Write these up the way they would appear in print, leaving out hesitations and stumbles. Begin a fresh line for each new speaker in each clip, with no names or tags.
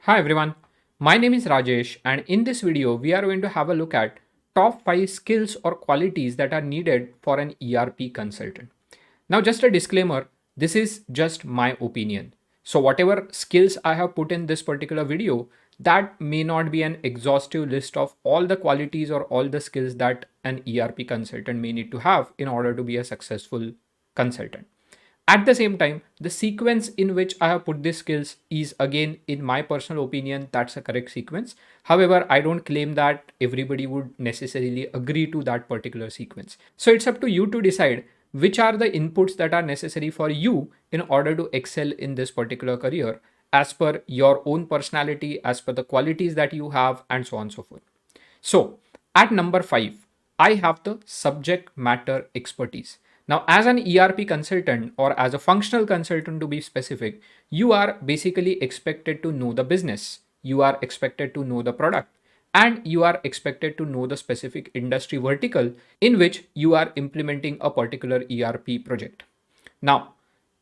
Hi everyone, my name is Rajesh, and in this video we are going to have a look at top 5 skills or qualities that are needed for an ERP consultant. Now just a disclaimer, this is just my opinion. So whatever skills I have put in this particular video, that may not be an exhaustive list of all the qualities or all the skills that an ERP consultant may need to have in order to be a successful consultant. At the same time, the sequence in which I have put these skills is, again, in my personal opinion, that's a correct sequence. However, I don't claim that everybody would necessarily agree to that particular sequence. So it's up to you to decide which are the inputs that are necessary for you in order to excel in this particular career as per your own personality, as per the qualities that you have, and so on and so forth. So, at number 5, I have the subject matter expertise. Now, as an ERP consultant or as a functional consultant to be specific, you are basically expected to know the business, you are expected to know the product, and you are expected to know the specific industry vertical in which you are implementing a particular ERP project. Now,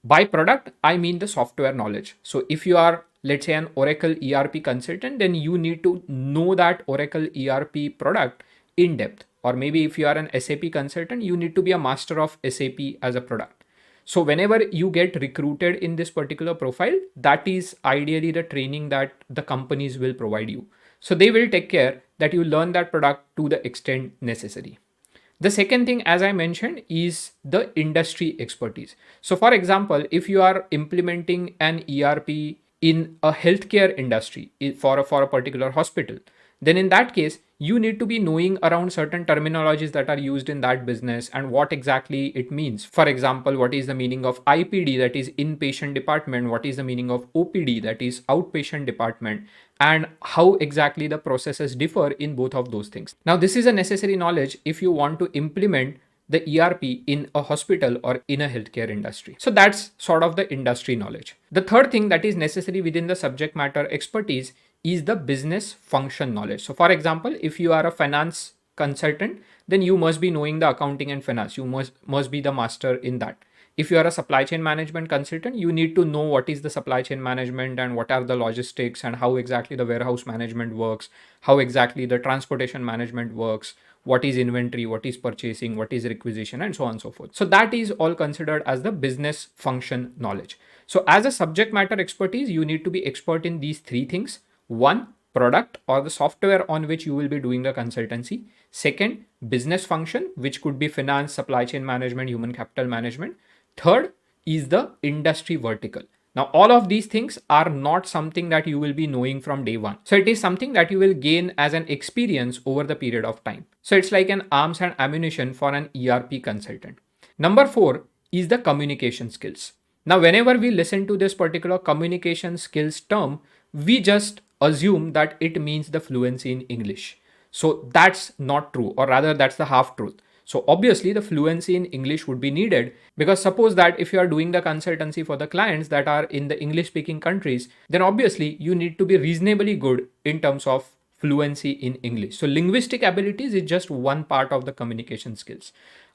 by product, I mean the software knowledge. So if you are, let's say, an Oracle ERP consultant, then you need to know that Oracle ERP product in depth. Or maybe if you are an SAP consultant, you need to be a master of SAP as a product. So whenever you get recruited in this particular profile, that is ideally the training that the companies will provide you. So they will take care that you learn that product to the extent necessary. The second thing, as I mentioned, is the industry expertise. So, for example, if you are implementing an ERP in a healthcare industry for a particular hospital, then in that case, you need to be knowing around certain terminologies that are used in that business and what exactly it means. For example, what is the meaning of IPD, that is inpatient department? What is the meaning of OPD, that is outpatient department? And how exactly the processes differ in both of those things. Now, this is a necessary knowledge if you want to implement the ERP in a hospital or in a healthcare industry. So that's sort of the industry knowledge. The third thing that is necessary within the subject matter expertise is the business function knowledge. So for example, if you are a finance consultant, then you must be knowing the accounting and finance. You must be the master in that. If you are a supply chain management consultant, you need to know what is the supply chain management and what are the logistics and how exactly the warehouse management works, how exactly the transportation management works, what is inventory, what is purchasing, what is requisition, and so on and so forth. So that is all considered as the business function knowledge. So as a subject matter expertise, you need to be expert in these three things. One, product or the software on which you will be doing the consultancy. Second, business function, which could be finance, supply chain management, human capital management. Third is the industry vertical. Now, all of these things are not something that you will be knowing from day one. So it is something that you will gain as an experience over the period of time. So it's like an arms and ammunition for an ERP consultant. Number 4 is the communication skills. Now, whenever we listen to this particular communication skills term, we just assume that it means the fluency in English. So that's not true, or rather that's the half truth. So obviously the fluency in English would be needed, because suppose that if you are doing the consultancy for the clients that are in the English speaking countries, then obviously you need to be reasonably good in terms of fluency in English. So linguistic abilities is just one part of the communication skills.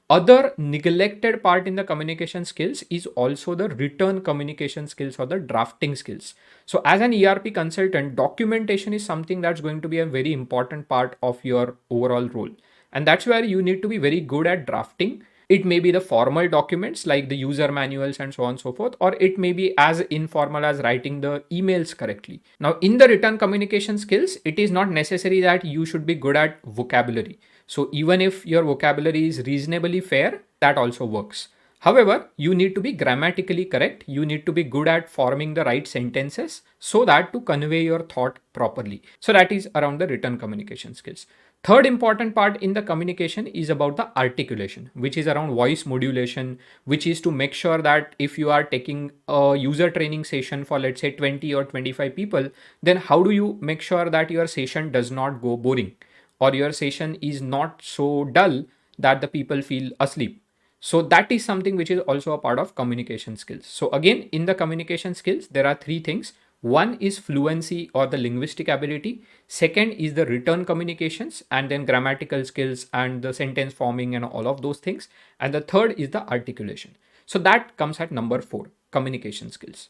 Other neglected part in the communication skills is also the written communication skills or the drafting skills. So as an ERP consultant, documentation is something that's going to be a very important part of your overall role. And that's where you need to be very good at drafting. It may be the formal documents like the user manuals and so on and so forth, or it may be as informal as writing the emails correctly. Now, in the written communication skills, it is not necessary that you should be good at vocabulary. So even if your vocabulary is reasonably fair, that also works. However, you need to be grammatically correct. You need to be good at forming the right sentences so that to convey your thought properly. So that is around the written communication skills. Third important part in the communication is about the articulation, which is around voice modulation, which is to make sure that if you are taking a user training session for, let's say, 20 or 25 people, then how do you make sure that your session does not go boring, or your session is not so dull that the people feel asleep. So that is something which is also a part of communication skills. So again, in the communication skills, there are three things. One is fluency or the linguistic ability. Second is the written communications, and then grammatical skills and the sentence forming and all of those things. And the third is the articulation. So that comes at number 4, communication skills.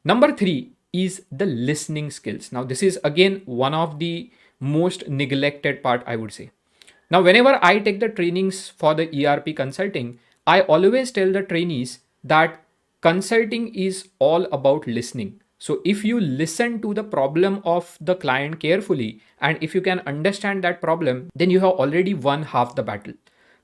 Number 3 is the listening skills. Now, this is again one of the most neglected part, I would say. Now, whenever I take the trainings for the ERP consulting, I always tell the trainees that consulting is all about listening. So, if you listen to the problem of the client carefully and if you can understand that problem, then you have already won half the battle.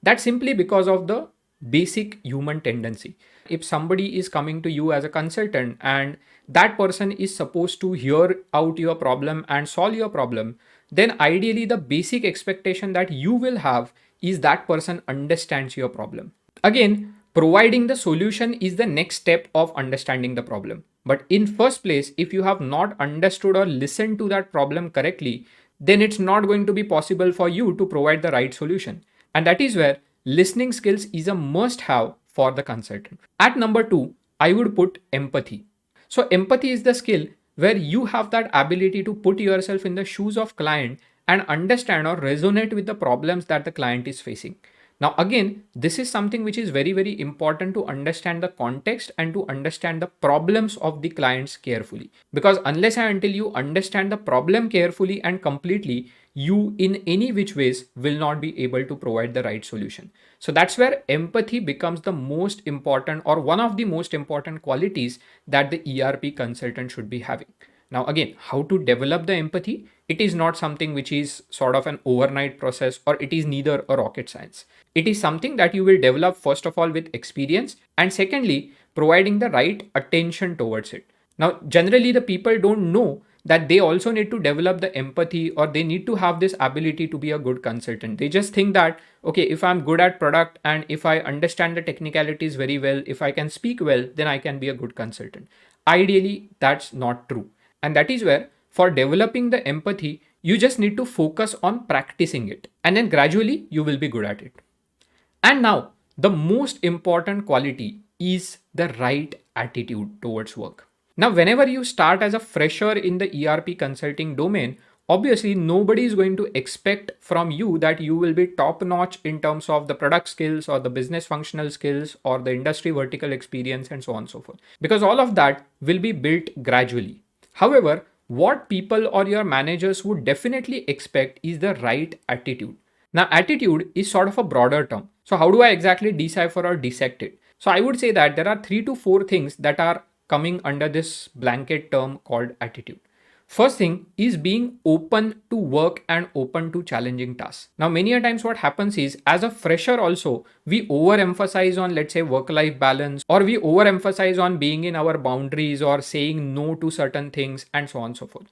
That's simply because of the basic human tendency. If somebody is coming to you as a consultant and that person is supposed to hear out your problem and solve your problem, then ideally the basic expectation that you will have is that person understands your problem. Again, providing the solution is the next step of understanding the problem. But in first place, if you have not understood or listened to that problem correctly, then it's not going to be possible for you to provide the right solution. And that is where listening skills is a must have for the consultant. At number 2, I would put empathy. So empathy is the skill where you have that ability to put yourself in the shoes of client and understand or resonate with the problems that the client is facing. Now, again, this is something which is very, very important to understand the context and to understand the problems of the clients carefully. Because unless and until you understand the problem carefully and completely, you in any which ways will not be able to provide the right solution. So that's where empathy becomes the most important or one of the most important qualities that the ERP consultant should be having. Now, again, how to develop the empathy? It is not something which is sort of an overnight process, or it is neither a rocket science. It is something that you will develop first of all with experience, and secondly, providing the right attention towards it. Now, generally, the people don't know that they also need to develop the empathy or they need to have this ability to be a good consultant. They just think that, okay, if I'm good at product and if I understand the technicalities very well, if I can speak well, then I can be a good consultant. Ideally, that's not true. And that is where, for developing the empathy, you just need to focus on practicing it. And then gradually, you will be good at it. And now, the most important quality is the right attitude towards work. Now, whenever you start as a fresher in the ERP consulting domain, obviously nobody is going to expect from you that you will be top notch in terms of the product skills or the business functional skills or the industry vertical experience and so on and so forth. Because all of that will be built gradually. However, what people or your managers would definitely expect is the right attitude. Now, attitude is sort of a broader term. So, how do I exactly decipher or dissect it? So, I would say that there are 3 to 4 things that are coming under this blanket term called attitude. First thing is being open to work and open to challenging tasks. Now, many a times what happens is, as a fresher also, we overemphasize on, let's say, work-life balance, or we overemphasize on being in our boundaries or saying no to certain things and so on and so forth.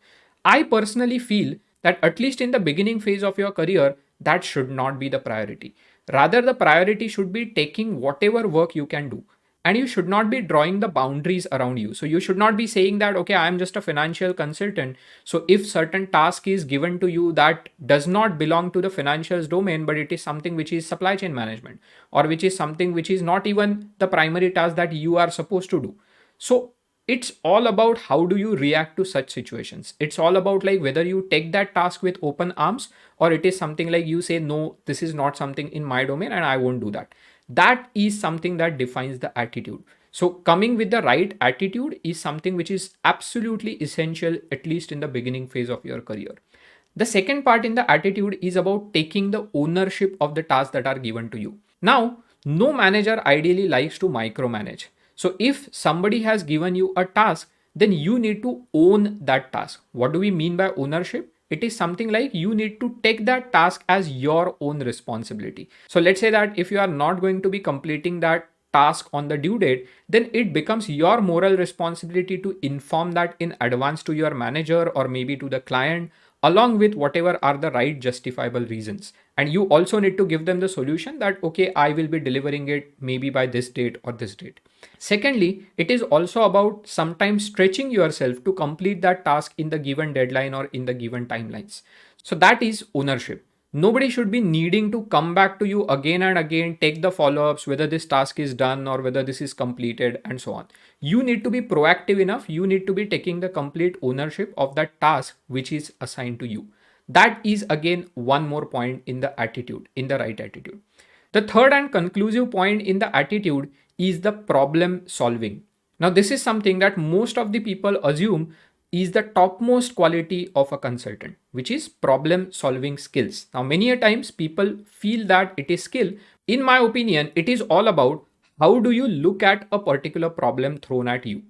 I personally feel that at least in the beginning phase of your career, that should not be the priority. Rather, the priority should be taking whatever work you can do. And you should not be drawing the boundaries around you. So you should not be saying that, okay, I'm just a financial consultant. So if certain task is given to you that does not belong to the financials domain, but it is something which is supply chain management, or which is something which is not even the primary task that you are supposed to do. So it's all about how do you react to such situations. It's all about like whether you take that task with open arms, or it is something like you say, no, this is not something in my domain and I won't do that. That is something that defines the attitude. So coming with the right attitude is something which is absolutely essential, at least in the beginning phase of your career. The second part in the attitude is about taking the ownership of the tasks that are given to you. Now, no manager ideally likes to micromanage. So if somebody has given you a task, then you need to own that task. What do we mean by ownership? It is something like you need to take that task as your own responsibility. So let's say that if you are not going to be completing that task on the due date, then it becomes your moral responsibility to inform that in advance to your manager or maybe to the client, along with whatever are the right justifiable reasons. And you also need to give them the solution that, okay, I will be delivering it maybe by this date or this date. Secondly, it is also about sometimes stretching yourself to complete that task in the given deadline or in the given timelines. So that is ownership. Nobody should be needing to come back to you again and again, take the follow-ups, whether this task is done or whether this is completed and so on. You need to be proactive enough. You need to be taking the complete ownership of that task which is assigned to you. That is again one more point in the attitude, in the right attitude. The third and conclusive point in the attitude is the problem solving. Now, this is something that most of the people assume is the topmost quality of a consultant, which is problem solving skills. Now, many a times people feel that it is skill. In my opinion, it is all about how do you look at a particular problem thrown at you.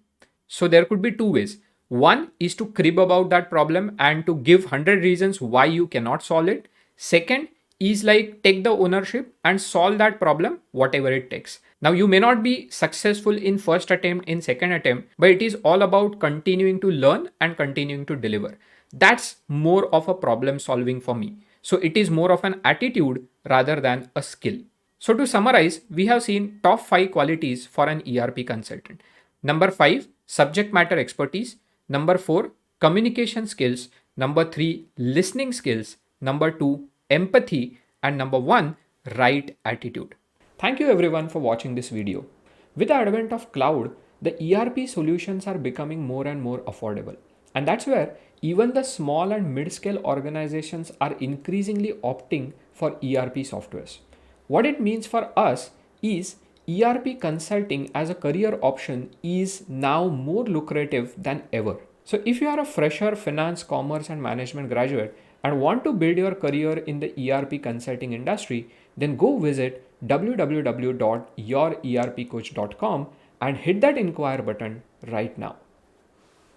So there could be two ways. One is to crib about that problem and to give 100 reasons why you cannot solve it. Second is like take the ownership and solve that problem whatever it takes. Now you may not be successful in first attempt, in second attempt, but it is all about continuing to learn and continuing to deliver. That's more of a problem solving for me. So it is more of an attitude rather than a skill. So to summarize, we have seen top 5 qualities for an ERP consultant. Number 5, subject matter expertise. Number 4, communication skills. Number 3, listening skills. Number 2, empathy. And number 1, right attitude. Thank you everyone for watching this video. With the advent of cloud, the ERP solutions are becoming more and more affordable. And that's where even the small and mid-scale organizations are increasingly opting for ERP softwares. What it means for us is ERP consulting as a career option is now more lucrative than ever. So if you are a fresher finance, commerce and management graduate and want to build your career in the ERP consulting industry, then go visit www.yourerpcoach.com and hit that inquire button right now.